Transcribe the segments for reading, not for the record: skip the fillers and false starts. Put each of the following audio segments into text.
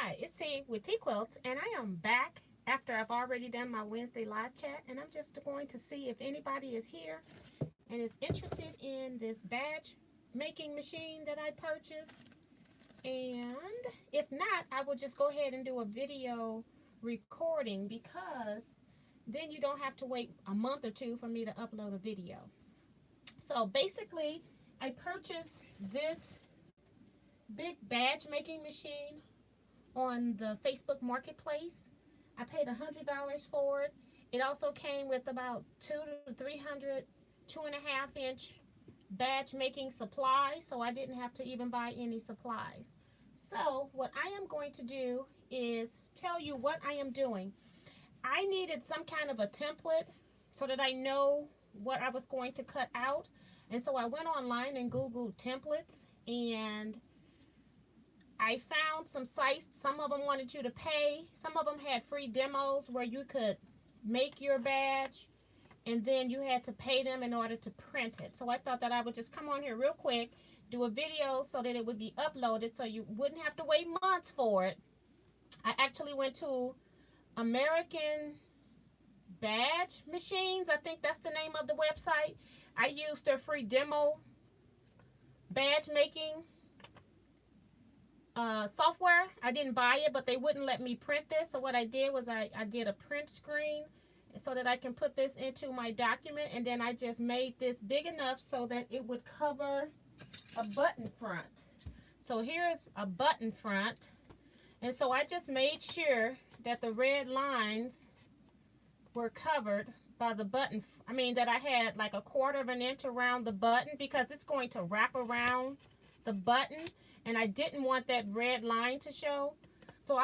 Hi, it's T with Teaquilts, and I am back after I've already done my Wednesday live chat, and I'm just going to see if anybody is here and is interested in this badge making machine that I purchased. And if not, I will just go ahead and do a video recording because then you don't have to wait a month or two for me to upload a video. So basically, I purchased this big badge making machine on the Facebook Marketplace. I paid $100 for it. It also came with about 300 2.5-inch badge making supplies, so I didn't have to even buy any supplies. So what I am going to do is tell you what I am doing. I needed some kind of a template so that I know what I was going to cut out, and so I went online and Googled templates, and I found some sites. Some of them wanted you to pay. Some of them had free demos where you could make your badge and then you had to pay them in order to print it. So I thought that I would just come on here real quick, do a video so that it would be uploaded so you wouldn't have to wait months for it. I actually went to American Badge Machines. I think that's the name of the website. I used their free demo badge making software. I didn't buy it, but they wouldn't let me print this. So what I did was I did a print screen so that I can put this into my document, and then I just made this big enough so that it would cover a button front. So here's a button front, and so I just made sure that the red lines were covered by the button. That I had like 1/4 of an inch around the button because it's going to wrap around the button, and I didn't want that red line to show. So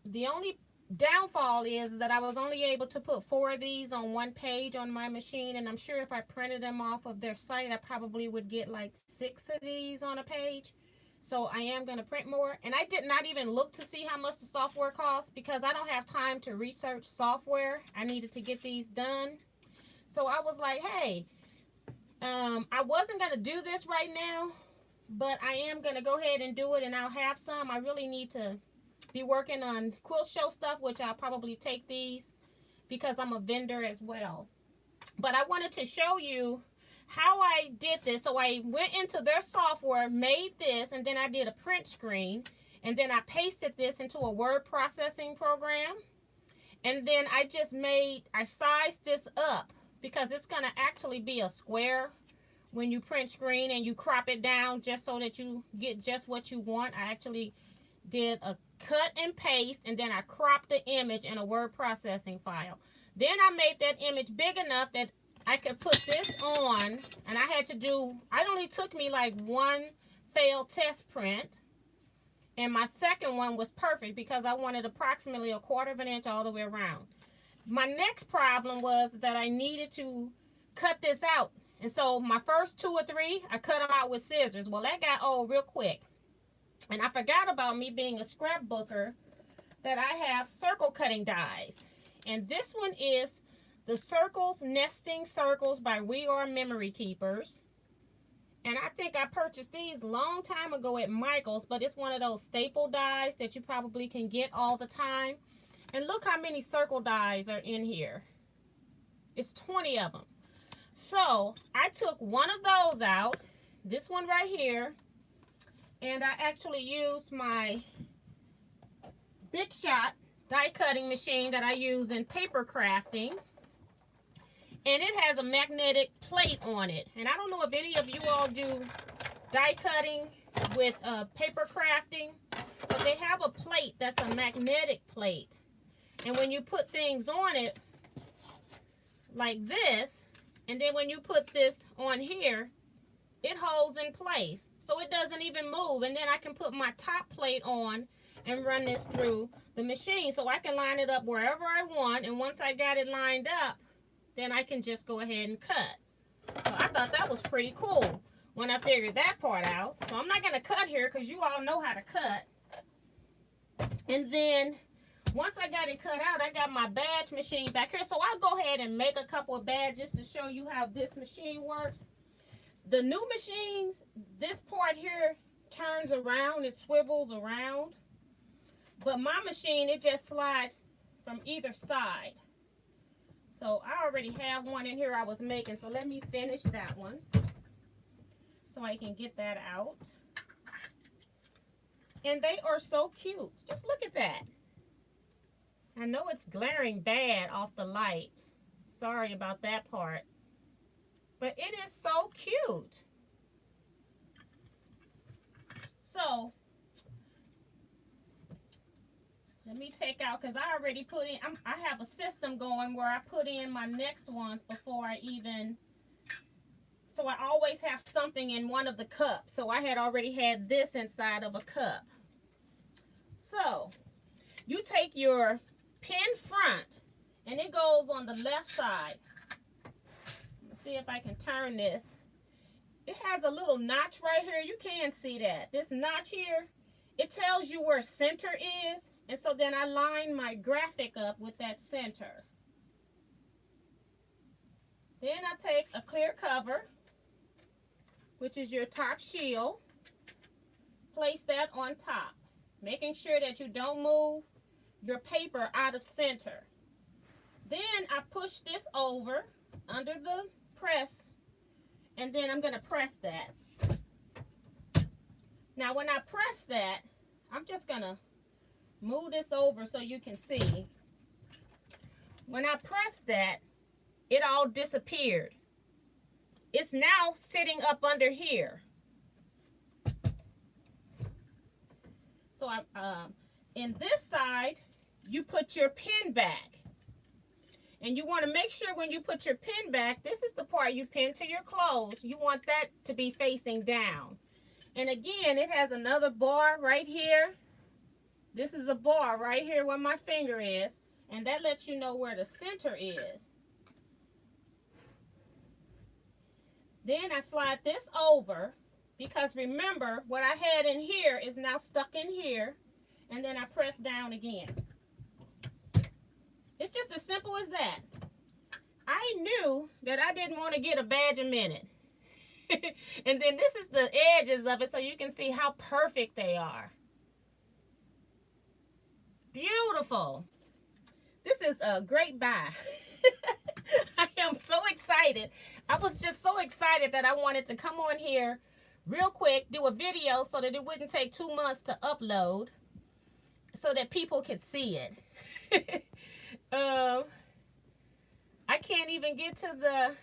the only downfall is that I was only able to put 4 of these on one page on my machine, and I'm sure if I printed them off of their site, I probably would get like 6 of these on a page. So I am going to print more, and I did not even look to see how much the software costs because I don't have time to research software. I needed to get these done. So I was like, hey, I wasn't going to do this right now, but I am going to go ahead and do it, and I'll have some. I really need to be working on quilt show stuff, which I'll probably take these because I'm a vendor as well. But I wanted to show you how I did this. So I went into their software, made this, and then I did a print screen, and then I pasted this into a word processing program, and then I sized this up because it's going to actually be a square when you print screen, and you crop it down just so that you get just what you want. I actually did a cut and paste, and then I cropped the image in a word processing file. Then I made that image big enough that I could put this on, and it only took me like 1 failed test print, and my second one was perfect because I wanted approximately 1/4 of an inch all the way around. My next problem was that I needed to cut this out, and so my first 2 or 3, I cut them out with scissors. Well, that got old real quick. And I forgot about me being a scrapbooker that I have circle cutting dies. And this one is the Circles Nesting Circles by We Are Memory Keepers. And I think I purchased these a long time ago at Michael's, but it's one of those staple dies that you probably can get all the time. And look how many circle dies are in here. It's 20 of them. So I took one of those out, this one right here, and I actually used my Big Shot die cutting machine that I use in paper crafting, and it has a magnetic plate on it. And I don't know if any of you all do die cutting with paper crafting, but they have a plate that's a magnetic plate, and when you put things on it like this, and then when you put this on here, it holds in place so it doesn't even move. And then I can put my top plate on and run this through the machine so I can line it up wherever I want, and once I got it lined up, then I can just go ahead and cut. So I thought that was pretty cool when I figured that part out. So I'm not going to cut here because you all know how to cut. And then once I got it cut out, I got my badge machine back here. So I'll go ahead and make a couple of badges to show you how this machine works. The new machines, this part here turns around, it swivels around. But my machine, it just slides from either side. So I already have one in here I was making. So let me finish that one so I can get that out. And they are so cute. Just look at that. I know it's glaring bad off the lights. Sorry about that part. But it is so cute. So, let me take out, because I already put in, I have a system going where I put in my next ones before I even, so I always have something in one of the cups. So I had already had this inside of a cup. So, you take your pin front, and it goes on the left side. Let's see if I can turn this. It has a little notch right here. You can see that. This notch here, it tells you where center is. And so then I line my graphic up with that center. Then I take a clear cover, which is your top shield. Place that on top, making sure that you don't move your paper out of center. Then I push this over under the press, and then I'm going to press that. Now when I press that, I'm just going to move this over so you can see. When I press that, it all disappeared. It's now sitting up under here. So in this side, you put your pin back. And you want to make sure when you put your pin back, this is the part you pin to your clothes. You want that to be facing down. And again, it has another bar right here. This is a bar right here where my finger is. And that lets you know where the center is. Then I slide this over, because remember, what I had in here is now stuck in here. And then I press down again. It's just as simple as that. I knew that I didn't want to get a badge a minute. And then this is the edges of it so you can see how perfect they are. Beautiful. This is a great buy. I am so excited. I was just so excited that I wanted to come on here real quick, do a video so that it wouldn't take 2 months to upload, so that people could see it. I can't even get to the,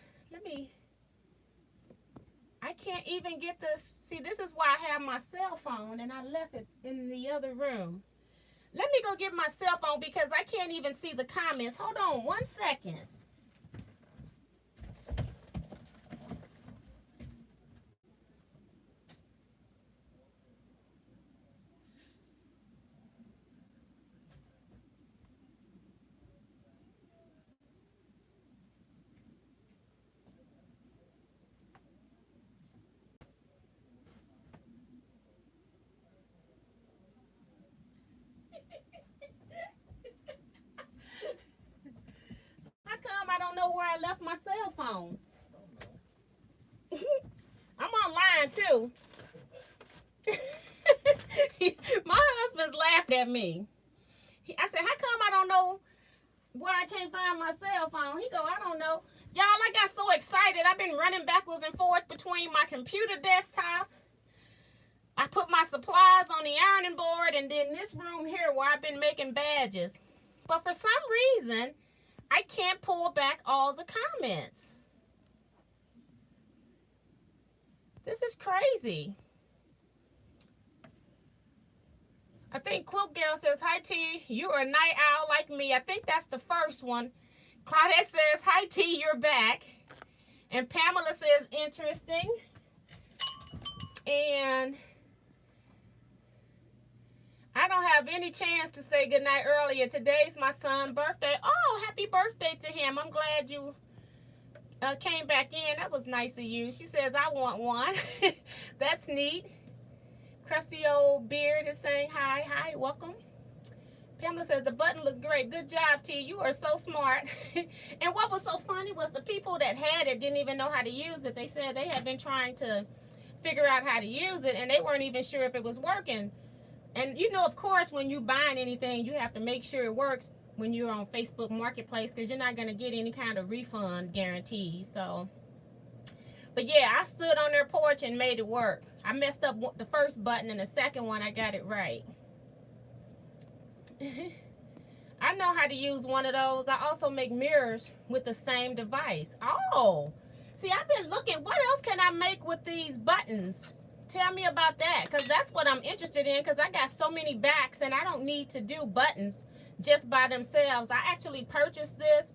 I can't even get this. See, this is why I have my cell phone and I left it in the other room. Let me go get my cell phone because I can't even see the comments. Hold on 1 second. How come I don't know where I left my cell phone? I'm online too. My husband's laughed at me. I said, how come I don't know where I can't find my cell phone? He go, I don't know. Y'all, I got so excited. I've been running backwards and forth between my computer desktop. I put my supplies on the ironing board, and then this room here where I've been making badges. But for some reason, I can't pull back all the comments. This is crazy. I think Quilt Girl says, hi T, you are a night owl like me. I think that's the first one. Claudette says, hi T, you're back. And Pamela says, interesting. And I don't have any chance to say goodnight earlier. Today's my son's birthday. Oh, happy birthday to him. I'm glad you came back in. That was nice of you. She says, I want one. That's neat. Crusty old beard is saying hi. Hi, welcome. Pamela says, the button looked great. Good job, T. You are so smart. And what was so funny was the people that had it didn't even know how to use it. They said they had been trying to figure out how to use it, and they weren't even sure if it was working. And you know, of course, when you buying anything, you have to make sure it works when you're on Facebook Marketplace, because you're not going to get any kind of refund guarantee. So, but yeah, I stood on their porch and made it work. I messed up the first button, and the second one I got it right. I know how to use one of those. I also make mirrors with the same device. Oh, see, I've been looking. What else can I make with these buttons? Tell me about that, because that's what I'm interested in, because I got so many backs and I don't need to do buttons just by themselves. I actually purchased this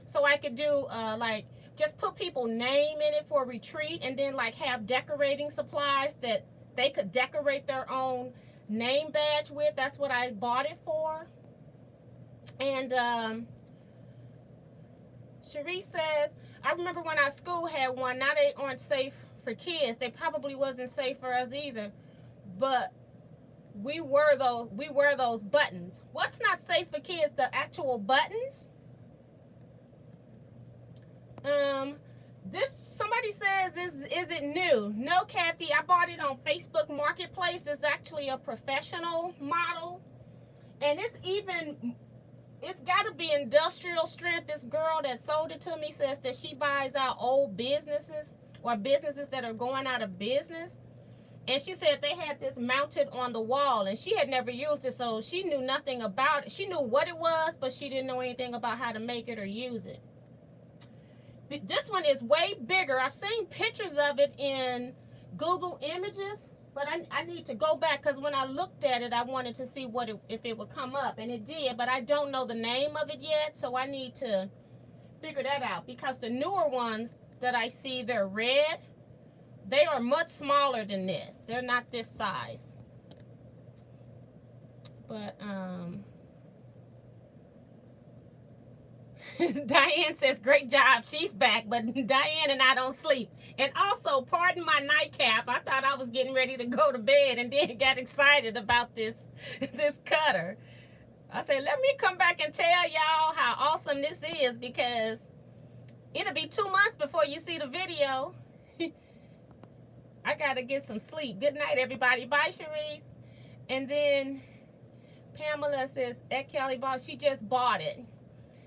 so I could do like just put people's name in it for a retreat, and then like have decorating supplies that they could decorate their own name badge with. That's what I bought it for. And Cherie says, I remember when our school had one. Now they aren't safe for kids. They probably wasn't safe for us either. But we wear those buttons. What's not safe for kids? The actual buttons? This somebody says is it new? No, Kathy, I bought it on Facebook Marketplace. It's actually a professional model. And it's got to be industrial strength. This girl that sold it to me says that she buys out old businesses or businesses that are going out of business. And she said they had this mounted on the wall, and she had never used it, so she knew nothing about it. She knew what it was, but she didn't know anything about how to make it or use it. This one is way bigger. I've seen pictures of it in Google Images, but I need to go back, because when I looked at it, I wanted to see if it would come up, and it did, but I don't know the name of it yet, so I need to figure that out, because the newer ones that I see, they're red. They are much smaller than this. They're not this size. But, Diane says, great job. She's back, but Diane and I don't sleep. And also, pardon my nightcap. I thought I was getting ready to go to bed and then got excited about this cutter. I said, let me come back and tell y'all how awesome this is, because it'll be 2 months before you see the video. I got to get some sleep. Good night, everybody. Bye, Cherise. And then Pamela says, at Kelly Boss, she just bought it.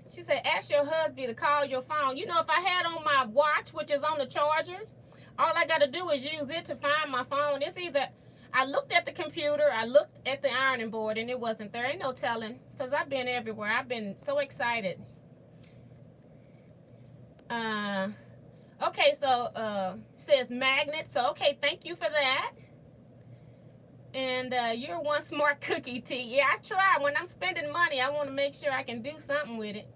She said, ask your husband to call your phone. You know, if I had on my watch, which is on the charger, all I got to do is use it to find my phone. It's either I looked at the computer, I looked at the ironing board, and it wasn't there. Ain't no telling, because I've been everywhere. I've been so excited. Okay, so says magnet. So, okay, thank you for that. And you're one smart cookie, T. Yeah, I try. When I'm spending money, I want to make sure I can do something with it.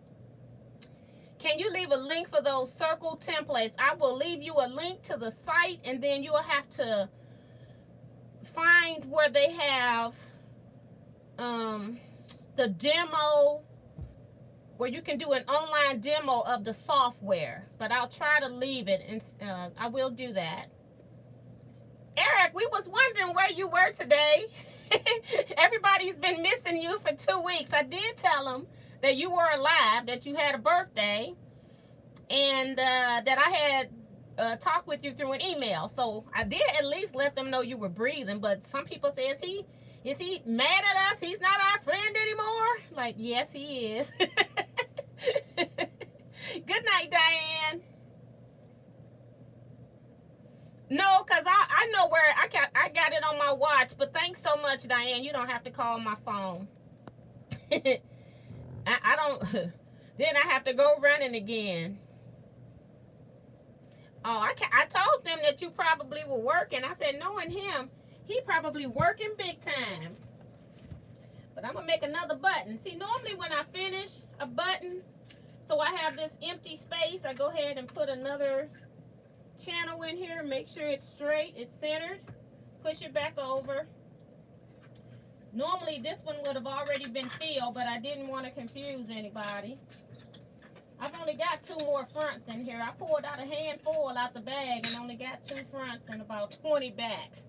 Can you leave a link for those circle templates? I will leave you a link to the site, and then you'll have to find where they have the demo, where you can do an online demo of the software. But I'll try to leave it, and I will do that. Eric, we was wondering where you were today. Everybody's been missing you for 2 weeks. I did tell them that you were alive, that you had a birthday, and that I had talked with you through an email. So I did at least let them know you were breathing. But some people say, is he mad at us? He's not our friend anymore? Like, yes, he is. Good night, Diane. No, because I know where I got it on my watch. But thanks so much, Diane. You don't have to call my phone. I don't. Then I have to go running again. Oh, I told them that you probably were working. I said, knowing him, he probably working big time. But I'm going to make another button. See, normally when I finish a button, so I have this empty space, I go ahead and put another channel in here, make sure it's straight, it's centered, push it back over. Normally this one would have already been filled, but I didn't want to confuse anybody. I've only got 2 more fronts in here. I pulled out a handful out the bag and only got 2 fronts and about 20 backs.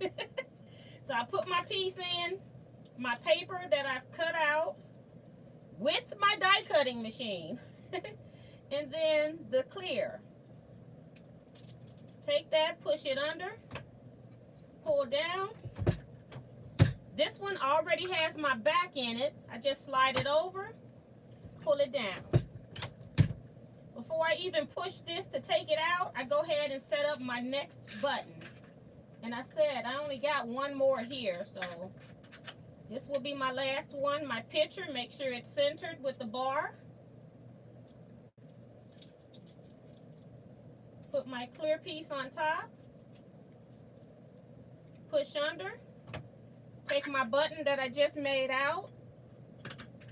So I put my piece in, my paper that I've cut out with my die cutting machine. And then the clear. Take that, push it under, pull down. this one already has my back in it. I just slide it over, pull it down. Before I even push this to take it out, I go ahead and set up my next button. And I said I only got one more here, so this will be my last one. My picture, make sure it's centered with the bar. Put my clear piece on top. Push under. Take my button that I just made out.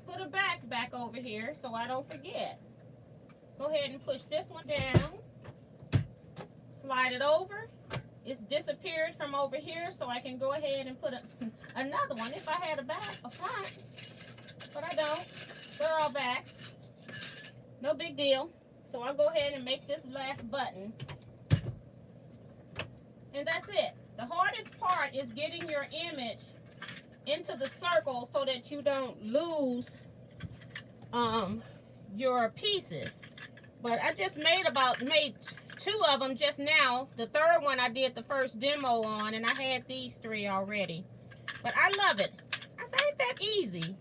Put a back over here so I don't forget. Go ahead and push this one down. Slide it over. It's disappeared from over here, so I can go ahead and put another one if I had a front. But I don't. They're all backs. No big deal. So I'll go ahead and make this last button. And that's it. The hardest part is getting your image into the circle so that you don't lose your pieces. But I just made two of them just now. The third one I did the first demo on, and I had these three already. But I love it. I say, ain't that easy?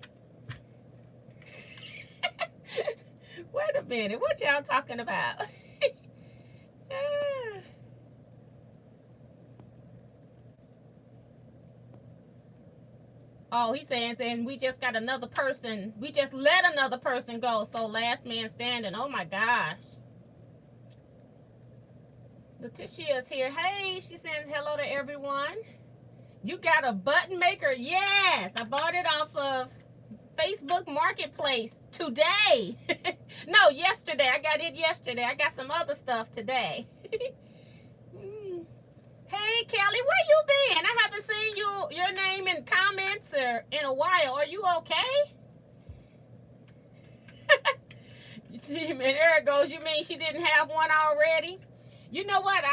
Wait a minute, what y'all talking about? Oh, he's saying we just got another person. We just let another person go. So last man standing. Oh my gosh. Letitia's here. Hey, she says hello to everyone. You got a button maker? Yes, I bought it off of Facebook Marketplace today. No, yesterday. I got it yesterday. I got some other stuff today. Hey, Kelly, where you been? I haven't seen your name in comments or in a while. Are you okay? And there it goes. You mean she didn't have one already? You know what?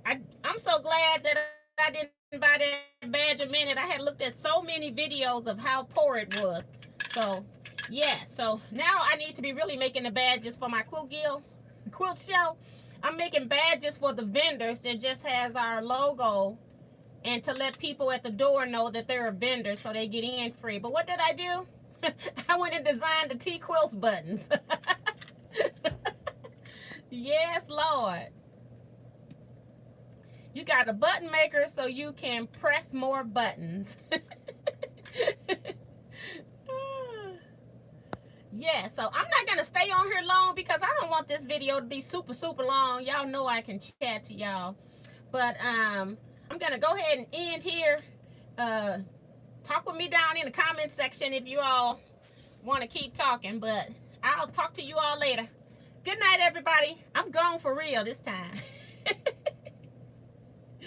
I'm so glad that I didn't buy that badge a minute. I had looked at so many videos of how poor it was. So, yeah. So now I need to be really making the badges for my quilt show. I'm making badges for the vendors that just has our logo and to let people at the door know that they're a vendor so they get in free. But what did I do? I went and designed the Teaquilts buttons. Yes, Lord. You got a button maker so you can press more buttons. Yeah, so I'm not going to stay on here long because I don't want this video to be super long. Y'all know I can chat to y'all. But I'm going to go ahead and end here. Talk with me down in the comment section if you all want to keep talking. But I'll talk to you all later. Good night, everybody. I'm gone for real this time.